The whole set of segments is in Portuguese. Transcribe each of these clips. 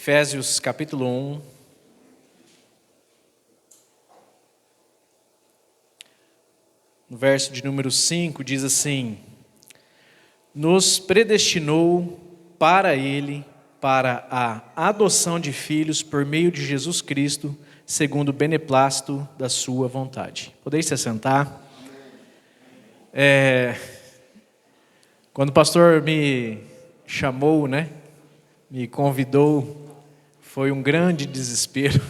Efésios capítulo 1. No verso de número 5 diz assim: nos predestinou para Ele, para a adoção de filhos por meio de Jesus Cristo, segundo o beneplácito da sua vontade. Podeis se assentar? Quando o pastor me chamou, me convidou, foi um grande desespero.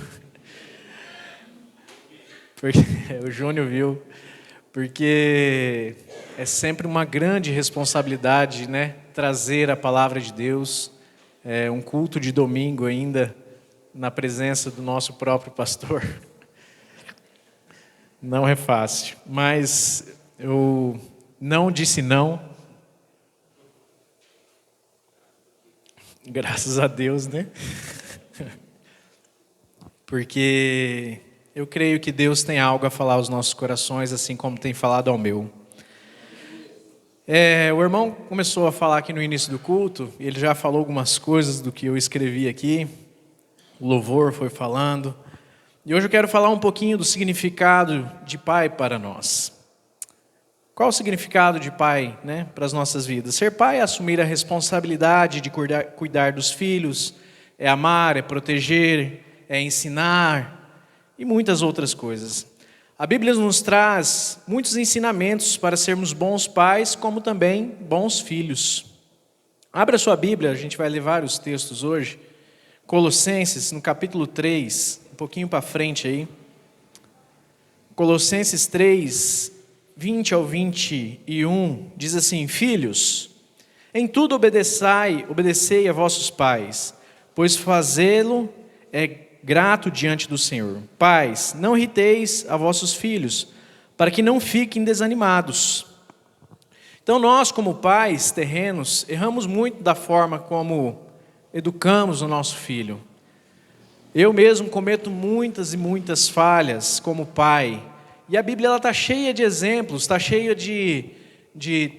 Porque o Júnior viu. Porque é sempre uma grande responsabilidade, trazer a palavra de Deus, um culto de domingo ainda, na presença do nosso próprio pastor. Não é fácil, mas eu não disse não. Graças a Deus, Porque eu creio que Deus tem algo a falar aos nossos corações, assim como tem falado ao meu. O irmão começou a falar aqui no início do culto, e ele já falou algumas coisas do que eu escrevi aqui. O louvor foi falando. E hoje eu quero falar um pouquinho do significado de pai para nós. Qual o significado de pai, para as nossas vidas? Ser pai é assumir a responsabilidade de cuidar dos filhos, é amar, é proteger, é ensinar e muitas outras coisas. A Bíblia nos traz muitos ensinamentos para sermos bons pais, como também bons filhos. Abra sua Bíblia, a gente vai ler vários textos hoje. Colossenses, no capítulo 3, um pouquinho para frente aí. Colossenses 3, 20 ao 21, diz assim: filhos, em tudo obedecei a vossos pais, pois fazê-lo é grato diante do Senhor. Pais, não irriteis a vossos filhos, para que não fiquem desanimados. Então nós, como pais terrenos, erramos muito da forma como educamos o nosso filho. Eu mesmo cometo muitas e muitas falhas como pai. E a Bíblia está cheia de exemplos, está cheia de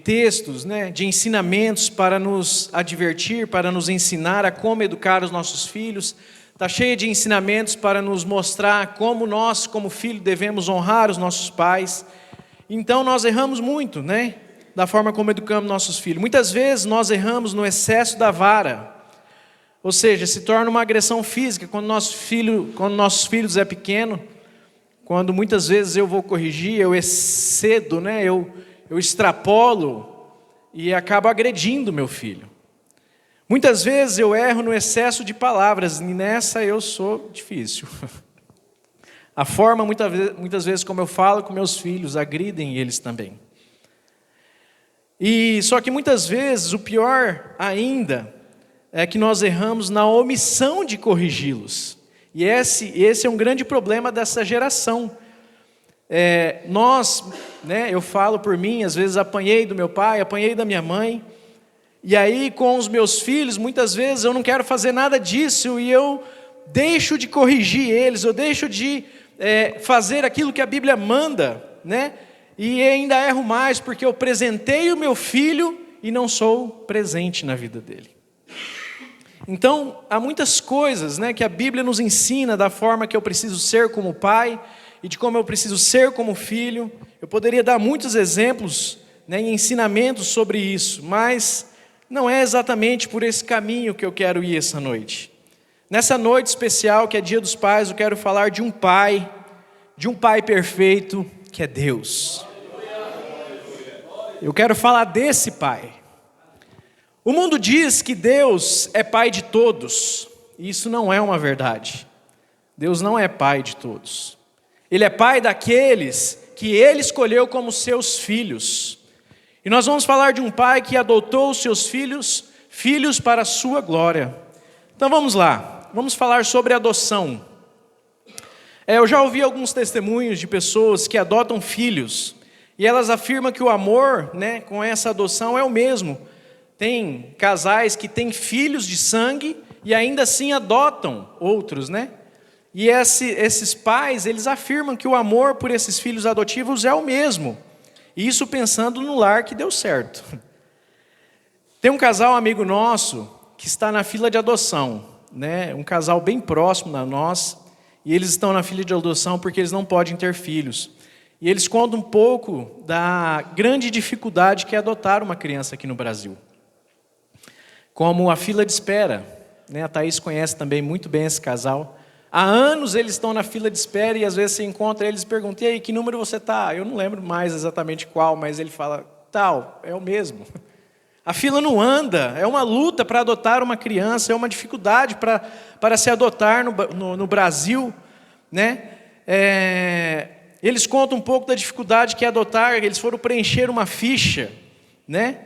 textos, de ensinamentos para nos advertir, para nos ensinar a como educar os nossos filhos. Está cheia de ensinamentos para nos mostrar como nós, como filho, devemos honrar os nossos pais. Então nós erramos muito, da forma como educamos nossos filhos. Muitas vezes nós erramos no excesso da vara. Ou seja, se torna uma agressão física quando nossos filhos é pequeno. Quando muitas vezes eu vou corrigir, eu excedo, eu extrapolo e acabo agredindo meu filho. Muitas vezes eu erro no excesso de palavras, e nessa eu sou difícil. A forma, muitas vezes, como eu falo com meus filhos, agridem eles também. E só que muitas vezes, o pior ainda, é que nós erramos na omissão de corrigi-los. E esse é um grande problema dessa geração. Eu falo por mim, às vezes apanhei do meu pai, apanhei da minha mãe. E aí com os meus filhos, muitas vezes eu não quero fazer nada disso e eu deixo de corrigir eles, eu deixo de fazer aquilo que a Bíblia manda, E ainda erro mais porque eu presentei o meu filho e não sou presente na vida dele. Então, há muitas coisas que a Bíblia nos ensina da forma que eu preciso ser como pai e de como eu preciso ser como filho. Eu poderia dar muitos exemplos e ensinamentos sobre isso, mas não é exatamente por esse caminho que eu quero ir essa noite. Nessa noite especial, que é Dia dos Pais, eu quero falar de um pai perfeito, que é Deus. Eu quero falar desse pai. O mundo diz que Deus é pai de todos, e isso não é uma verdade. Deus não é pai de todos. Ele é pai daqueles que Ele escolheu como seus filhos. E nós vamos falar de um pai que adotou os seus filhos para a sua glória. Então vamos lá, vamos falar sobre adoção. Eu já ouvi alguns testemunhos de pessoas que adotam filhos, e elas afirmam que o amor, com essa adoção é o mesmo. Tem casais que têm filhos de sangue e ainda assim adotam outros, E esses pais, eles afirmam que o amor por esses filhos adotivos é o mesmo. Isso pensando no lar que deu certo. Tem um casal amigo nosso que está na fila de adoção. né, um casal bem próximo a nós, e eles estão na fila de adoção porque eles não podem ter filhos. E eles contam um pouco da grande dificuldade que é adotar uma criança aqui no Brasil. Como a fila de espera, né, a Thaís conhece também muito bem esse casal. Há anos eles estão na fila de espera e às vezes você encontra eles e pergunta: e aí, que número você está? Eu não lembro mais exatamente qual, mas ele fala: tal, é o mesmo. A fila não anda, é uma luta para adotar uma criança, é uma dificuldade para se adotar no Brasil, né? Eles contam um pouco da dificuldade que é adotar. Eles foram preencher uma ficha, né?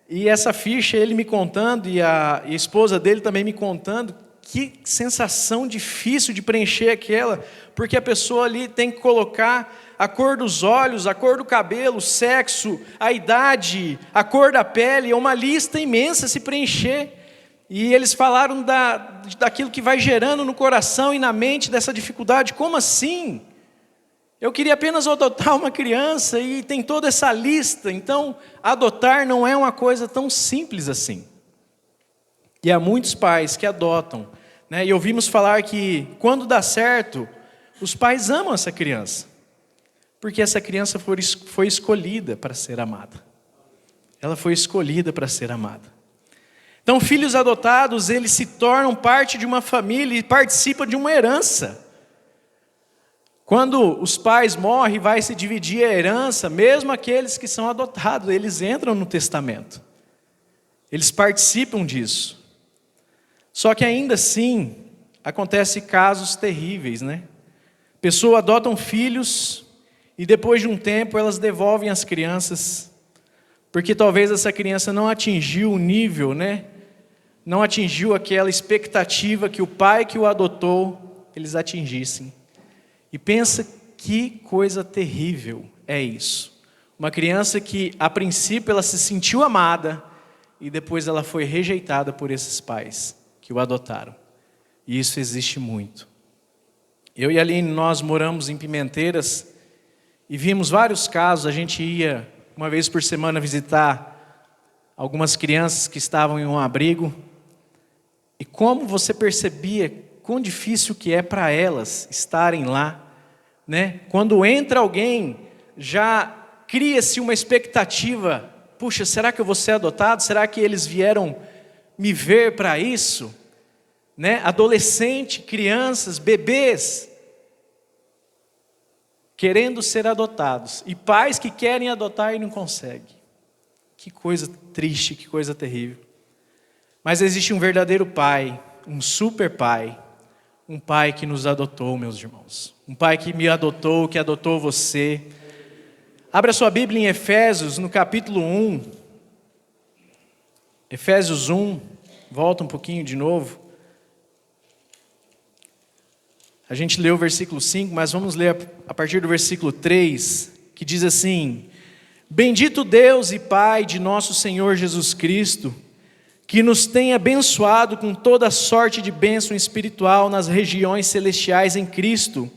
E essa ficha, ele me contando e a esposa dele também me contando, que sensação difícil de preencher aquela, porque a pessoa ali tem que colocar a cor dos olhos, a cor do cabelo, o sexo, a idade, a cor da pele, é uma lista imensa a se preencher. E eles falaram daquilo que vai gerando no coração e na mente dessa dificuldade. Como assim? Eu queria apenas adotar uma criança e tem toda essa lista. Então, adotar não é uma coisa tão simples assim. E há muitos pais que adotam, né? E ouvimos falar que quando dá certo, os pais amam essa criança, porque essa criança foi escolhida para ser amada. Ela foi escolhida para ser amada. Então, filhos adotados, eles se tornam parte de uma família e participam de uma herança. Quando os pais morrem, vai se dividir a herança, mesmo aqueles que são adotados, eles entram no testamento. Eles participam disso. Só que ainda assim, acontecem casos terríveis, né? Pessoas adotam filhos e depois de um tempo elas devolvem as crianças, porque talvez essa criança não atingiu o nível, né? Não atingiu aquela expectativa que o pai que o adotou, eles atingissem. E pensa que coisa terrível é isso. Uma criança que a princípio ela se sentiu amada e depois ela foi rejeitada por esses pais que o adotaram. E isso existe muito. Eu e a Aline, nós moramos em Pimenteiras e vimos vários casos. A gente ia uma vez por semana visitar algumas crianças que estavam em um abrigo. E como você percebia quão difícil que é para elas estarem lá, né? Quando entra alguém, já cria-se uma expectativa. Puxa, será que eu vou ser adotado? Será que eles vieram me ver para isso? Né? Adolescente, crianças, bebês, querendo ser adotados. E pais que querem adotar e não conseguem. Que coisa triste, que coisa terrível. Mas existe um verdadeiro pai, um super pai. Um pai que nos adotou, meus irmãos. Um pai que me adotou, que adotou você. Abra sua Bíblia em Efésios, no capítulo 1. Efésios 1, volta um pouquinho de novo. A gente leu o versículo 5, mas vamos ler a partir do versículo 3, que diz assim: Bendito Deus e Pai de nosso Senhor Jesus Cristo, que nos tem abençoado com toda sorte de bênção espiritual nas regiões celestiais em Cristo,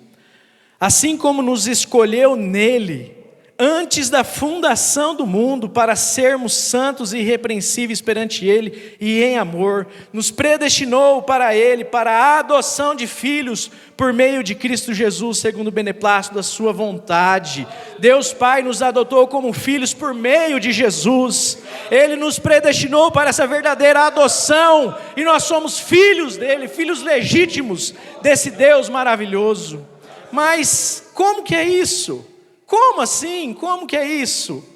assim como nos escolheu nele, antes da fundação do mundo, para sermos santos e irrepreensíveis perante Ele, e em amor, nos predestinou para Ele, para a adoção de filhos, por meio de Cristo Jesus, segundo o beneplácito da sua vontade. Deus Pai nos adotou como filhos por meio de Jesus. Ele nos predestinou para essa verdadeira adoção, e nós somos filhos dele, filhos legítimos desse Deus maravilhoso. Mas como que é isso? Como assim? Como que é isso?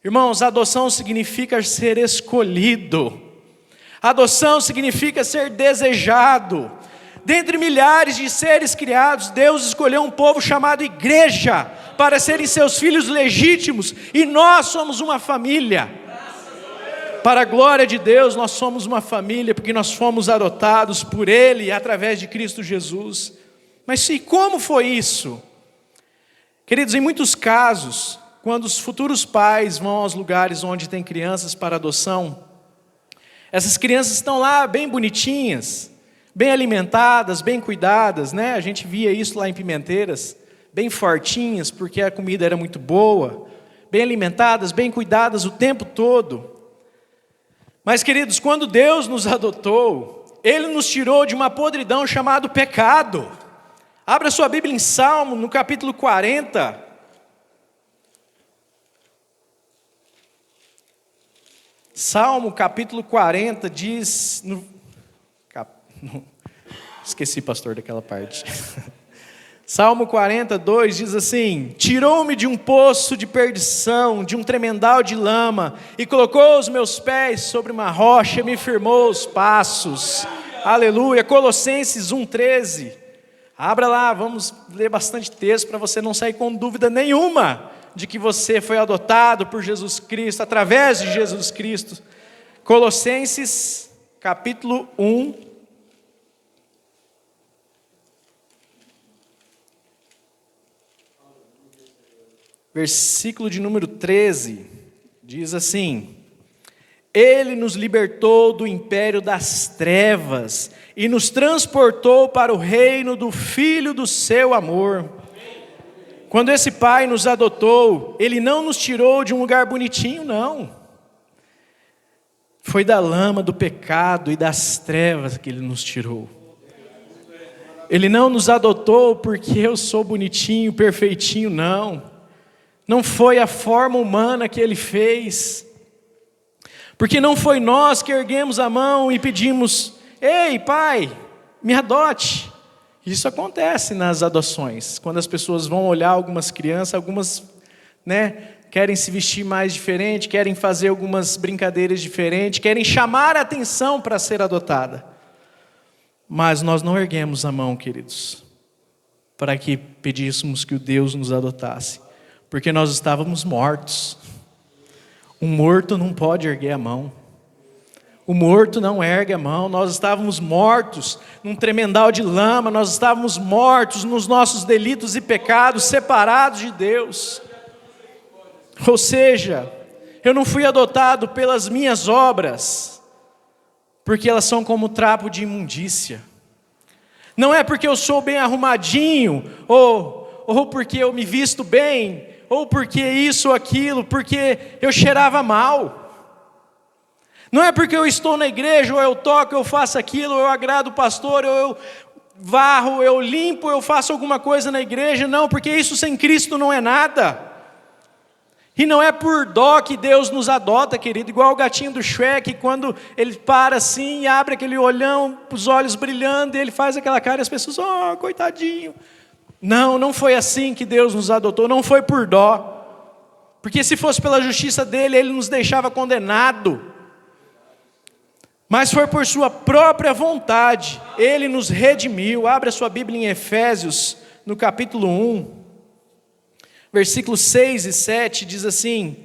Irmãos, adoção significa ser escolhido. Adoção significa ser desejado. Dentre milhares de seres criados, Deus escolheu um povo chamado igreja para serem seus filhos legítimos, e nós somos uma família. Para a glória de Deus, nós somos uma família, porque nós fomos adotados por Ele, através de Cristo Jesus. Mas e como foi isso? Queridos, em muitos casos, quando os futuros pais vão aos lugares onde tem crianças para adoção, essas crianças estão lá bem bonitinhas, bem alimentadas, bem cuidadas, né? A gente via isso lá em Pimenteiras, bem fortinhas, porque a comida era muito boa, bem alimentadas, bem cuidadas o tempo todo. Mas, queridos, quando Deus nos adotou, Ele nos tirou de uma podridão chamada pecado. Abra sua Bíblia em Salmo, no capítulo 40. Salmo, capítulo 40, diz... Esqueci, pastor, daquela parte. Salmo 42 diz assim: tirou-me de um poço de perdição, de um tremendal de lama, e colocou os meus pés sobre uma rocha, e me firmou os passos. Aleluia. Colossenses 1,13. Abra lá, vamos ler bastante texto para você não sair com dúvida nenhuma de que você foi adotado por Jesus Cristo, através de Jesus Cristo. Colossenses capítulo 1. Versículo de número 13, diz assim: Ele nos libertou do império das trevas e nos transportou para o reino do Filho do seu amor. Quando esse Pai nos adotou, Ele não nos tirou de um lugar bonitinho, não. Foi da lama do pecado e das trevas que Ele nos tirou. Ele não nos adotou porque eu sou bonitinho, perfeitinho, não. Não foi a forma humana que Ele fez, porque não foi nós que erguemos a mão e pedimos: ei, Pai, me adote. Isso acontece nas adoções, quando as pessoas vão olhar algumas crianças, algumas, querem se vestir mais diferente, querem fazer algumas brincadeiras diferentes, querem chamar a atenção para ser adotada. Mas nós não erguemos a mão, queridos, para que pedíssemos que o Deus nos adotasse. Porque nós estávamos mortos. Um morto não pode erguer a mão. O morto não ergue a mão. Nós estávamos mortos num tremendal de lama. Nós estávamos mortos nos nossos delitos e pecados, separados de Deus. Ou seja, eu não fui adotado pelas minhas obras, porque elas são como trapo de imundícia. Não é porque eu sou bem arrumadinho, ou porque eu me visto bem, ou porque isso ou aquilo, porque eu cheirava mal. Não é porque eu estou na igreja, ou eu toco, eu faço aquilo, ou eu agrado o pastor, ou eu varro, eu limpo, eu faço alguma coisa na igreja. Não, porque isso sem Cristo não é nada. E não é por dó que Deus nos adota, querido, igual o gatinho do Shrek, quando ele para assim e abre aquele olhão, os olhos brilhando, e ele faz aquela cara e as pessoas: oh, coitadinho. Não foi assim que Deus nos adotou, não foi por dó, porque se fosse pela justiça dele, ele nos deixava condenado, mas foi por sua própria vontade, ele nos redimiu. Abra sua Bíblia em Efésios, no capítulo 1, versículos 6 e 7, diz assim: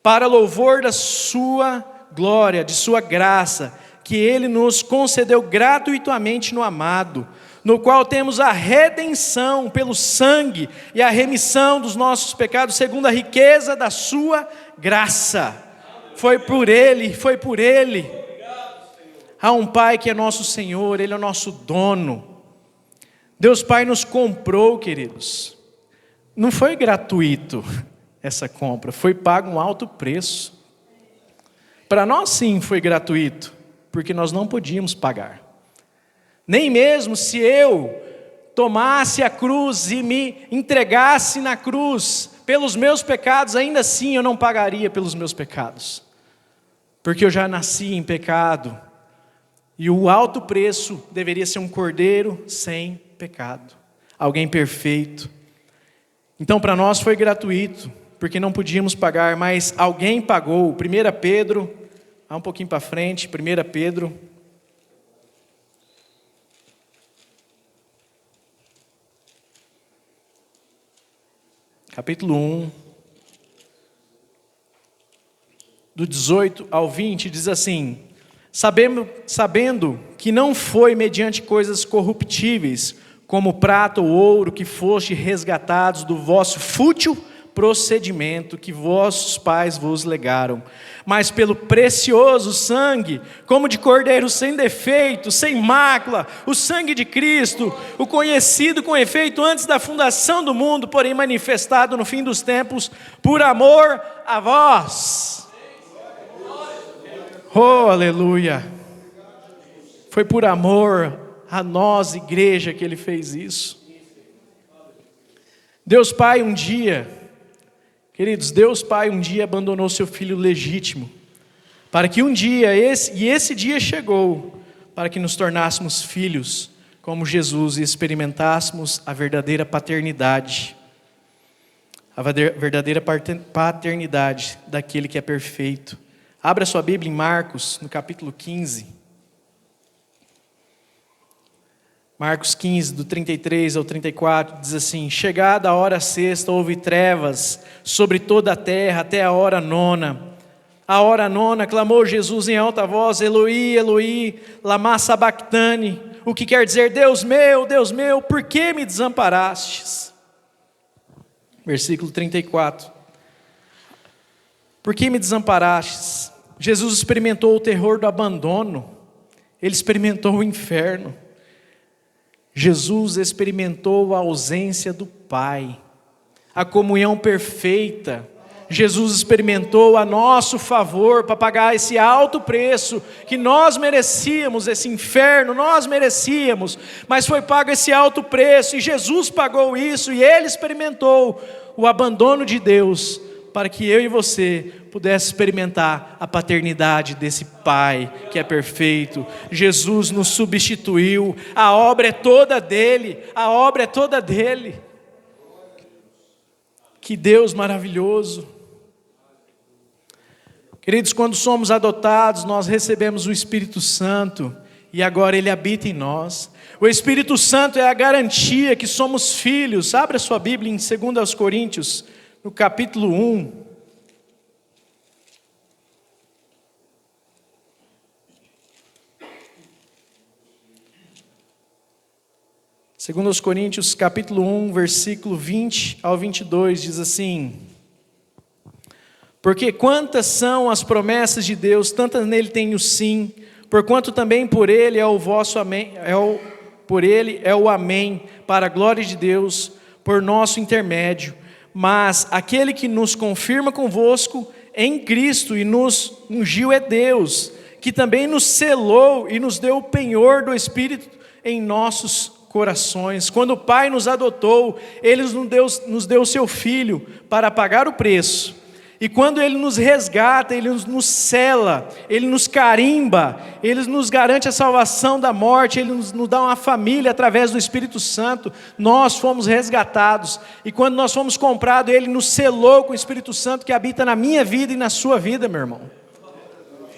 para louvor da sua glória, de sua graça, que ele nos concedeu gratuitamente no amado, no qual temos a redenção pelo sangue e a remissão dos nossos pecados, segundo a riqueza da sua graça. Foi por Ele. Há um Pai que é nosso Senhor, Ele é o nosso dono. Deus Pai nos comprou, queridos. Não foi gratuito essa compra, foi pago um alto preço. Para nós sim foi gratuito, porque nós não podíamos pagar. Nem mesmo se eu tomasse a cruz e me entregasse na cruz pelos meus pecados, ainda assim eu não pagaria pelos meus pecados. Porque eu já nasci em pecado. E o alto preço deveria ser um cordeiro sem pecado. Alguém perfeito. Então para nós foi gratuito, porque não podíamos pagar, mas alguém pagou. 1 Pedro, vá um pouquinho para frente, 1 Pedro. Capítulo 1, do 18 ao 20, diz assim: sabendo que não foi mediante coisas corruptíveis, como prata ou ouro, que foste resgatados do vosso fútil procedimento que vossos pais vos legaram, mas pelo precioso sangue, como de cordeiro sem defeito, sem mácula, o sangue de Cristo, o conhecido com efeito antes da fundação do mundo, porém manifestado no fim dos tempos, por amor a vós. Oh, aleluia! Foi por amor a nós, igreja, que Ele fez isso. Deus Pai um dia, queridos, Deus Pai um dia abandonou seu Filho legítimo, para que um dia, esse dia chegou, para que nos tornássemos filhos, como Jesus, e experimentássemos a verdadeira paternidade. A verdadeira paternidade daquele que é perfeito. Abra sua Bíblia em Marcos, no capítulo 15. Marcos 15, do 33 ao 34, diz assim: chegada a hora sexta, houve trevas sobre toda a terra, até a hora nona. A hora nona, clamou Jesus em alta voz: Eloi, Eloi, lama sabachthani, o que quer dizer: Deus meu, por que me desamparastes? Versículo 34. Por que me desamparastes? Jesus experimentou o terror do abandono. Ele experimentou o inferno. Jesus experimentou a ausência do Pai, a comunhão perfeita. Jesus experimentou a nosso favor para pagar esse alto preço que nós merecíamos, esse inferno nós merecíamos, mas foi pago esse alto preço e Jesus pagou isso e Ele experimentou o abandono de Deus para que eu e você pudesse experimentar a paternidade desse Pai que é perfeito. Jesus nos substituiu, a obra é toda dele, a obra é toda dele. Que Deus maravilhoso. Queridos, quando somos adotados, nós recebemos o Espírito Santo e agora Ele habita em nós. O Espírito Santo é a garantia que somos filhos. Abra sua Bíblia em 2 Coríntios, no capítulo 1. Segundo aos Coríntios, capítulo 1, versículo 20 ao 22, diz assim: porque quantas são as promessas de Deus, tantas nele tem o sim, porquanto também por ele é o vosso amém, por ele é o amém, para a glória de Deus, por nosso intermédio. Mas aquele que nos confirma convosco em Cristo e nos ungiu é Deus, que também nos selou e nos deu o penhor do Espírito em nossos corações. Quando o Pai nos adotou, Ele nos deu o seu Filho para pagar o preço. E quando Ele nos resgata, Ele nos sela, Ele nos carimba, Ele nos garante a salvação da morte, Ele nos dá uma família através do Espírito Santo. Nós fomos resgatados, e quando nós fomos comprados, Ele nos selou com o Espírito Santo que habita na minha vida e na sua vida, meu irmão.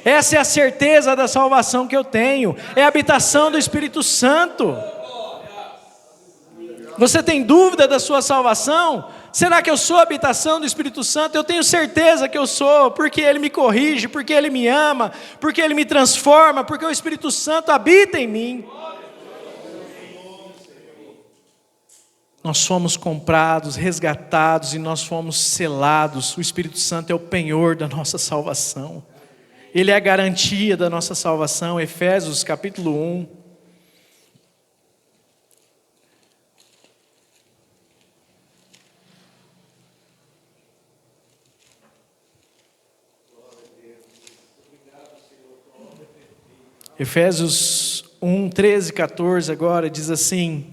Essa é a certeza da salvação que eu tenho, é a habitação do Espírito Santo. Você tem dúvida da sua salvação? Será que eu sou a habitação do Espírito Santo? Eu tenho certeza que eu sou, porque Ele me corrige, porque Ele me ama, porque Ele me transforma, porque o Espírito Santo habita em mim. Nós fomos comprados, resgatados e nós fomos selados. O Espírito Santo é o penhor da nossa salvação. Ele é a garantia da nossa salvação. Efésios capítulo 1. Efésios 1, 13, 14 agora diz assim: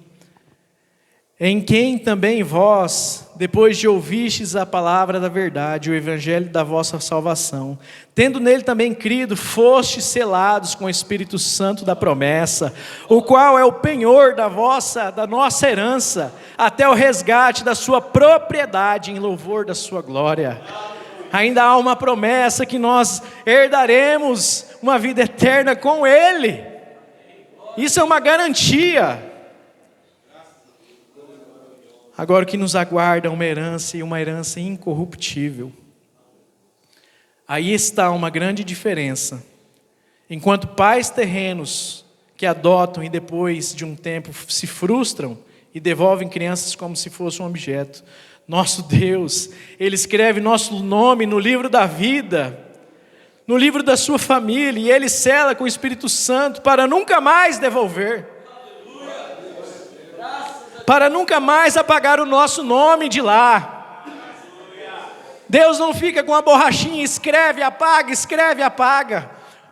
em quem também vós, depois de ouvistes a palavra da verdade, o evangelho da vossa salvação, tendo nele também crido, fostes selados com o Espírito Santo da promessa, o qual é o penhor da nossa herança, até o resgate da sua propriedade, em louvor da sua glória. Ainda há uma promessa que nós herdaremos uma vida eterna com Ele. Isso é uma garantia. Agora o que nos aguarda é uma herança, e uma herança incorruptível. Aí está uma grande diferença. Enquanto pais terrenos que adotam e depois de um tempo se frustram e devolvem crianças como se fosse um objeto, nosso Deus, Ele escreve nosso nome no livro da vida, no livro da sua família, e Ele sela com o Espírito Santo para nunca mais devolver, para nunca mais apagar o nosso nome de lá. Deus não fica com a borrachinha, escreve, apaga,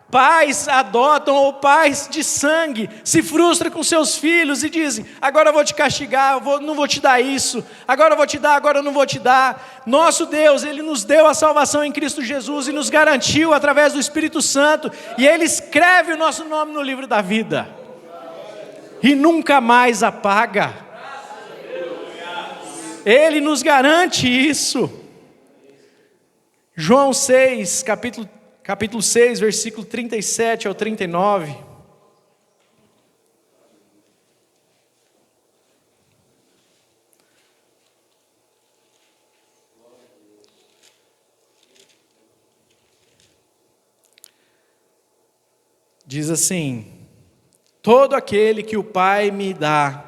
Pais adotam ou pais de sangue se frustram com seus filhos e dizem: agora eu vou te castigar, não vou te dar isso, agora eu vou te dar, agora eu não vou te dar. Nosso Deus, Ele nos deu a salvação em Cristo Jesus e nos garantiu através do Espírito Santo, e Ele escreve o nosso nome no livro da vida e nunca mais apaga. Ele nos garante isso. João 6, capítulo 6, versículo 37 ao 39. Diz assim: todo aquele que o Pai me dá,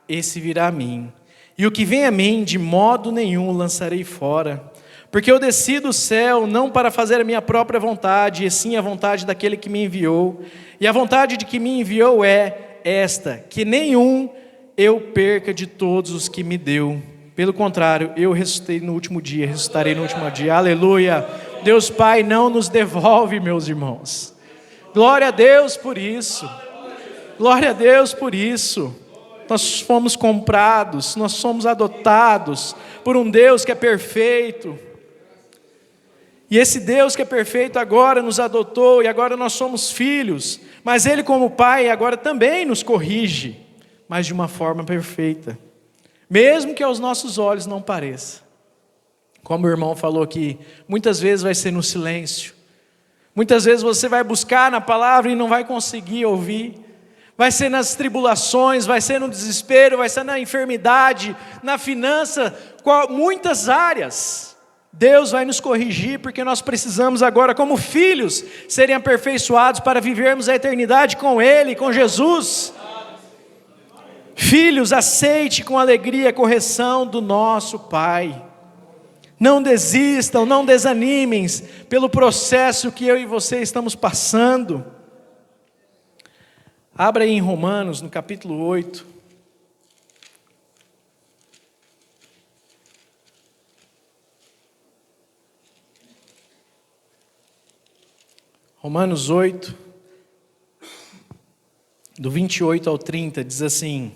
esse virá a mim, e o que vem a mim, de modo nenhum lançarei fora. Porque eu desci do céu não para fazer a minha própria vontade, e sim a vontade daquele que me enviou. E a vontade de que me enviou é esta: que nenhum eu perca de todos os que me deu. Pelo contrário, eu ressuscitei no último dia, ressuscitarei no último dia. Aleluia! Deus Pai não nos devolve, meus irmãos. Glória a Deus por isso. Glória a Deus por isso. Nós fomos comprados, nós somos adotados por um Deus que é perfeito. E esse Deus que é perfeito agora nos adotou, e agora nós somos filhos, mas Ele como Pai agora também nos corrige, mas de uma forma perfeita, mesmo que aos nossos olhos não pareça. Como o irmão falou aqui, muitas vezes vai ser no silêncio, muitas vezes você vai buscar na palavra e não vai conseguir ouvir, vai ser nas tribulações, vai ser no desespero, vai ser na enfermidade, na finança, muitas áreas. Deus vai nos corrigir, porque nós precisamos agora, como filhos, serem aperfeiçoados para vivermos a eternidade com Ele, com Jesus. Filhos, aceite com alegria a correção do nosso Pai. Não desistam, não desanimem pelo processo que eu e você estamos passando. Abra aí em Romanos, no capítulo 8. Romanos 8, do 28 ao 30, diz assim: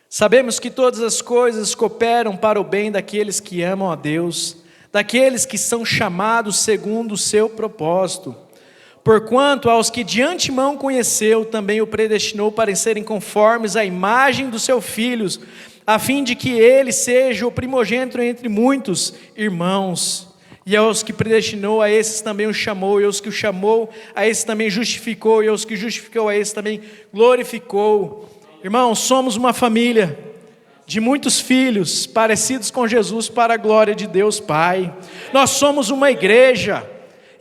sabemos que todas as coisas cooperam para o bem daqueles que amam a Deus, daqueles que são chamados segundo o seu propósito. Porquanto aos que de antemão conheceu, também o predestinou para serem conformes à imagem dos seus filhos, a fim de que ele seja o primogênito entre muitos irmãos. E aos que predestinou, a esses também os chamou, e aos que o chamou, a esses também justificou, e aos que justificou, a esses também glorificou. Irmãos, somos uma família de muitos filhos parecidos com Jesus para a glória de Deus Pai. Nós somos uma igreja,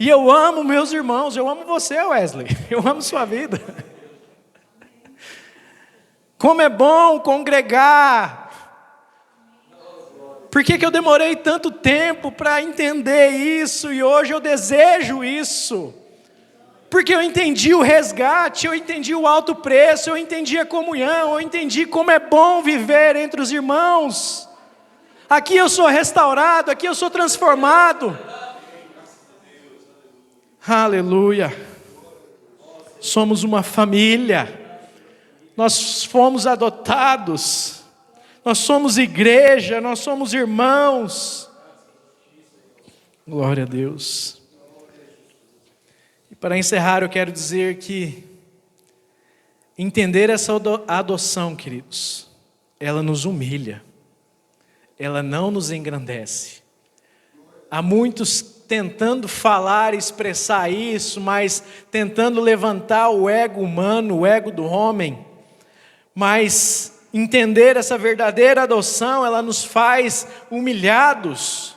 e eu amo meus irmãos, eu amo você, Wesley, eu amo sua vida. Como é bom congregar. Por que eu demorei tanto tempo para entender isso, e hoje eu desejo isso? Porque eu entendi o resgate, eu entendi o alto preço, eu entendi a comunhão, eu entendi como é bom viver entre os irmãos. Aqui eu sou restaurado, aqui eu sou transformado. Aleluia. Somos uma família, nós fomos adotados. Nós somos igreja, nós somos irmãos. Glória a Deus. E para encerrar, eu quero dizer que entender essa adoção, queridos, ela nos humilha, ela não nos engrandece. Há muitos tentando falar e expressar isso, mas tentando levantar o ego humano, o ego do homem, mas entender essa verdadeira adoção, ela nos faz humilhados,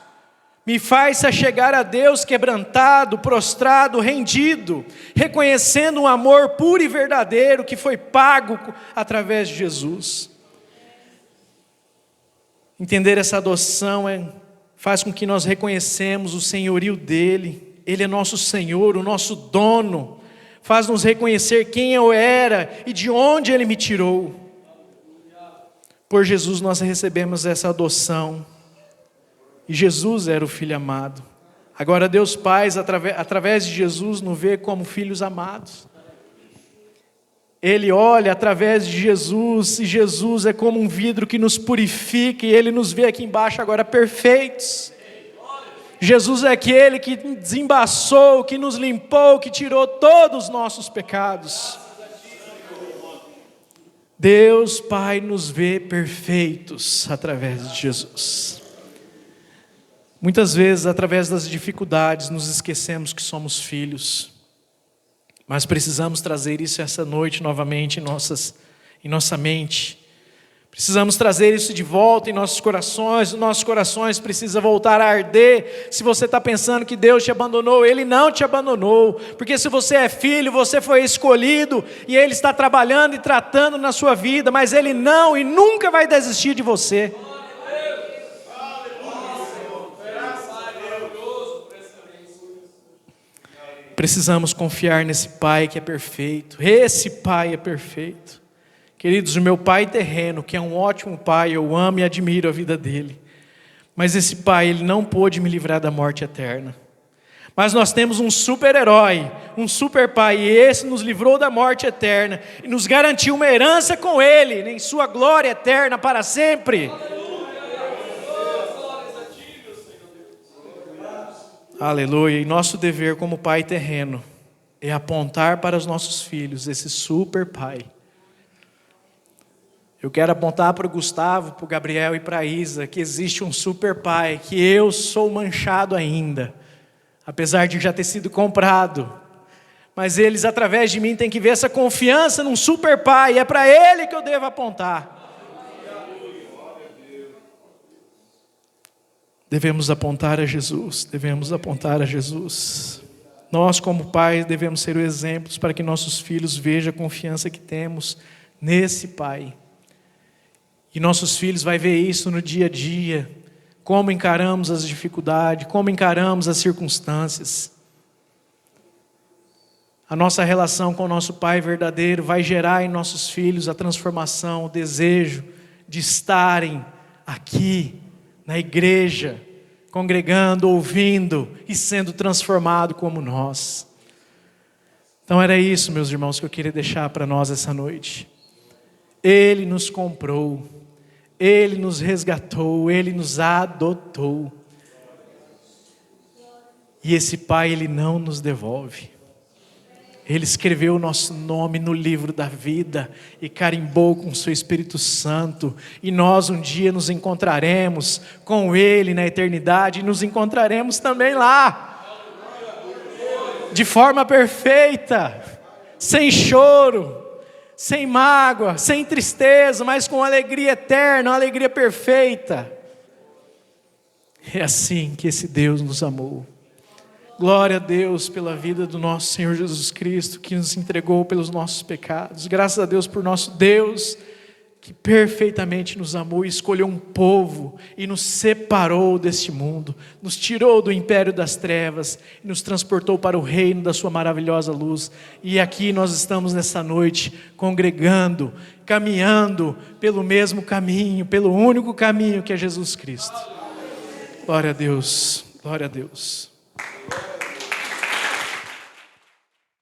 me faz se chegar a Deus quebrantado, prostrado, rendido, reconhecendo um amor puro e verdadeiro que foi pago através de Jesus. Entender essa adoção faz com que nós reconhecemos o senhorio dEle, Ele é nosso Senhor, o nosso dono, faz-nos reconhecer quem eu era e de onde Ele me tirou. Por Jesus nós recebemos essa adoção, e Jesus era o Filho amado. Agora Deus Pai, através de Jesus, nos vê como filhos amados. Ele olha através de Jesus, e Jesus é como um vidro que nos purifica, e Ele nos vê aqui embaixo agora perfeitos. Jesus é aquele que desembaçou, que nos limpou, que tirou todos os nossos pecados. Deus Pai nos vê perfeitos através de Jesus. Muitas vezes, através das dificuldades, nos esquecemos que somos filhos. Mas precisamos trazer isso essa noite novamente em nossa mente. Precisamos trazer isso de volta em nossos corações precisam voltar a arder. Se você está pensando que Deus te abandonou, Ele não te abandonou. Porque se você é filho, você foi escolhido, e Ele está trabalhando e tratando na sua vida, mas Ele não e nunca vai desistir de você. Precisamos confiar nesse Pai que é perfeito. Esse Pai é perfeito. Queridos, o meu Pai terreno, que é um ótimo Pai, eu amo e admiro a vida dele. Mas esse Pai, Ele não pôde me livrar da morte eterna. Mas nós temos um super-herói, um super Pai, e esse nos livrou da morte eterna e nos garantiu uma herança com Ele, em sua glória eterna para sempre. Aleluia. E nosso dever como Pai terreno é apontar para os nossos filhos esse super Pai. Eu quero apontar para o Gustavo, para o Gabriel e para a Isa que existe um super Pai, que eu sou manchado ainda, apesar de já ter sido comprado. Mas eles, através de mim, têm que ver essa confiança num super Pai, e é para Ele que eu devo apontar. Devemos apontar a Jesus, devemos apontar a Jesus. Nós, como pais, devemos ser exemplos para que nossos filhos vejam a confiança que temos nesse Pai. E nossos filhos vão ver isso no dia a dia, como encaramos as dificuldades, como encaramos as circunstâncias. A nossa relação com o nosso Pai verdadeiro vai gerar em nossos filhos a transformação, o desejo de estarem aqui na igreja, congregando, ouvindo e sendo transformado como nós. Então era isso, meus irmãos, que eu queria deixar para nós essa noite. Ele nos comprou, Ele nos resgatou, Ele nos adotou. E esse Pai, Ele não nos devolve. Ele escreveu o nosso nome no livro da vida e carimbou com o seu Espírito Santo. E nós um dia nos encontraremos com Ele na eternidade e nos encontraremos também lá. De forma perfeita, sem choro, sem mágoa, sem tristeza, mas com alegria eterna, uma alegria perfeita. É assim que esse Deus nos amou. Glória a Deus pela vida do nosso Senhor Jesus Cristo, que nos entregou pelos nossos pecados. Graças a Deus por nosso Deus, que perfeitamente nos amou e escolheu um povo e nos separou deste mundo, nos tirou do império das trevas e nos transportou para o reino da sua maravilhosa luz. E aqui nós estamos nessa noite congregando, caminhando pelo mesmo caminho, pelo único caminho que é Jesus Cristo. Glória a Deus, glória a Deus.